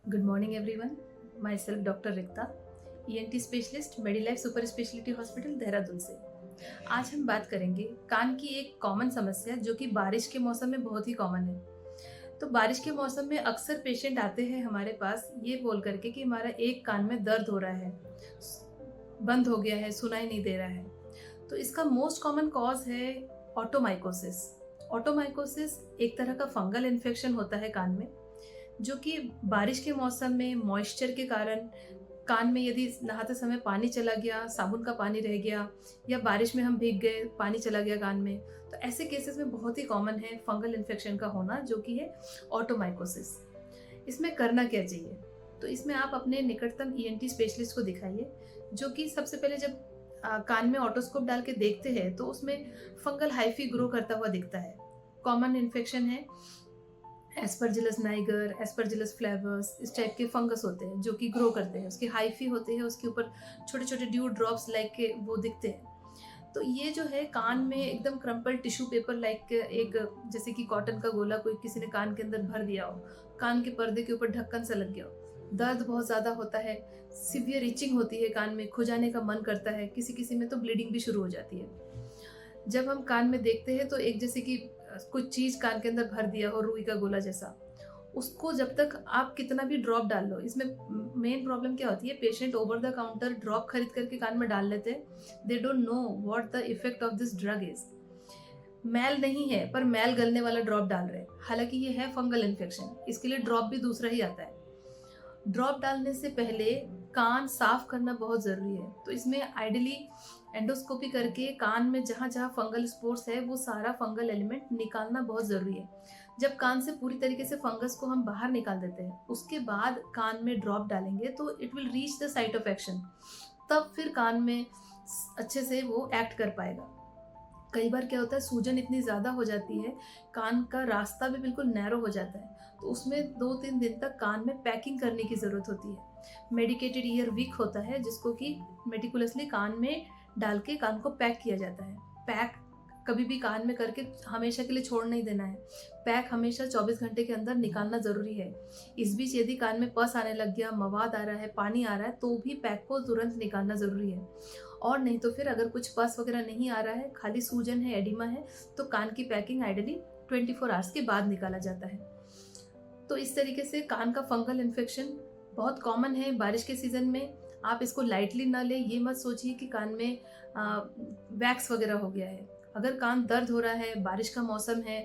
Good morning everyone. Myself Dr. Rikta, ENT specialist Medilife super speciality hospital Dehradun से। आज हम बात करेंगे कान की एक कॉमन समस्या जो कि बारिश के मौसम में बहुत ही कॉमन है। तो बारिश के मौसम में अक्सर पेशेंट आते हैं हमारे पास ये बोल करके कि हमारा एक कान में दर्द हो रहा है, बंद हो गया है, सुनाई नहीं दे रहा है। तो इसका मोस्ट कॉमन कॉज है ऑटोमाइकोसिस। ऑटोमाइकोसिस एक तरह का फंगल इन्फेक्शन होता है कान में, जो कि बारिश के मौसम में मॉइस्चर के कारण कान में यदि नहाते समय पानी चला गया, साबुन का पानी रह गया या बारिश में हम भीग गए, पानी चला गया कान में, तो ऐसे केसेस में बहुत ही कॉमन है फंगल इन्फेक्शन का होना, जो कि है ऑटोमाइकोसिस। इसमें करना क्या चाहिए? तो इसमें आप अपने निकटतम ईएनटी स्पेशलिस्ट को दिखाइए, जो कि सबसे पहले जब कान में ऑटोस्कोप डाल के देखते हैं तो उसमें फंगल हाइफी ग्रो करता हुआ दिखता है। कॉमन इन्फेक्शन है एस्परजिलस नाइगर, एस्परजिलस फ्लेवर्स, इस टाइप के फंगस होते हैं जो कि ग्रो करते हैं। उसके हाइफी होते हैं, उसके ऊपर छोटे छोटे ड्यू ड्रॉप्स लाइक के वो दिखते हैं। तो ये जो है कान में एकदम क्रम्पल टिश्यू पेपर लाइक एक, जैसे कि कॉटन का गोला कोई किसी ने कान के अंदर भर दिया हो, कान के पर्दे के ऊपर ढक्कन सा लग गया हो, दर्द बहुत ज़्यादा होता है, सिवियर इचिंग होती है, कान में खुजाने का मन करता है, किसी किसी में तो ब्लीडिंग भी शुरू हो जाती है। जब हम कान में देखते हैं तो एक जैसे कि कुछ चीज़ कान के अंदर भर दिया हो, रुई का गोला जैसा, उसको जब तक आप कितना भी ड्रॉप डाल लो, इसमें मेन प्रॉब्लम क्या होती है, patient over the counter drop खरीद करके कान में डाल लेते हैं। They don't know what the effect of this drug is. मैल नहीं है पर मैल गलने वाला ड्रॉप डाल रहे हैं, हालांकि ये है फंगल इन्फेक्शन, इसके लिए ड्रॉप भी दूसरा ही आता है। ड्रॉप डालने से पहले कान साफ करना बहुत ज़रूरी है। तो इसमें आइडियली एंडोस्कोपी करके कान में जहाँ जहाँ फंगल स्पोर्स है वो सारा फंगल एलिमेंट निकालना बहुत ज़रूरी है। जब कान से पूरी तरीके से फंगस को हम बाहर निकाल देते हैं, उसके बाद कान में ड्रॉप डालेंगे तो it will reach the site of action, तब फिर कान में अच्छे से वो एक्ट कर पाएगा। कई बार क्या होता है, सूजन इतनी ज़्यादा हो जाती है, कान का रास्ता भी बिल्कुल नैरो हो जाता है, तो उसमें 2-3 दिन तक कान में पैकिंग करने की ज़रूरत होती है। मेडिकेटेड ईयर विक होता है जिसको कि मेटिकुलसली कान में डाल के कान को पैक किया जाता है। पैक कभी भी कान में करके हमेशा के लिए छोड़ नहीं देना है। पैक हमेशा 24 घंटे के अंदर निकालना ज़रूरी है। इस बीच यदि कान में पस आने लग गया, मवाद आ रहा है, पानी आ रहा है, तो भी पैक को तुरंत निकालना ज़रूरी है। और नहीं तो फिर अगर कुछ पस वगैरह नहीं आ रहा है, खाली सूजन है, एडिमा है, तो कान की पैकिंग आइडियली 24 आवर्स के बाद निकाला जाता है। तो इस तरीके से कान का फंगल इन्फेक्शन बहुत कॉमन है बारिश के सीज़न में। आप इसको लाइटली ना लें, ये मत सोचिए कि कान में वैक्स वगैरह हो गया है। अगर कान दर्द हो रहा है, बारिश का मौसम है,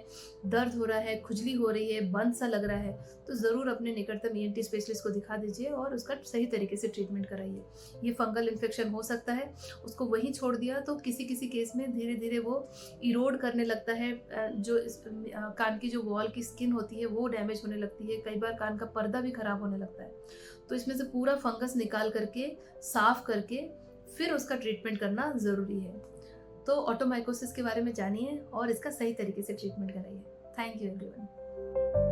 दर्द हो रहा है, खुजली हो रही है, बंद सा लग रहा है, तो ज़रूर अपने निकटतम ईएनटी स्पेशलिस्ट को दिखा दीजिए और उसका सही तरीके से ट्रीटमेंट कराइए। ये फंगल इन्फेक्शन हो सकता है, उसको वहीं छोड़ दिया तो किसी किसी केस में धीरे धीरे वो इरोड करने लगता है, कान की जो वॉल की स्किन होती है वो डैमेज होने लगती है, कई बार कान का पर्दा भी खराब होने लगता है। तो इसमें से पूरा फंगस निकाल करके, साफ करके फिर उसका ट्रीटमेंट करना ज़रूरी है। तो ऑटोमाइकोसिस के बारे में जानिए और इसका सही तरीके से ट्रीटमेंट कराइए। Thank you everyone.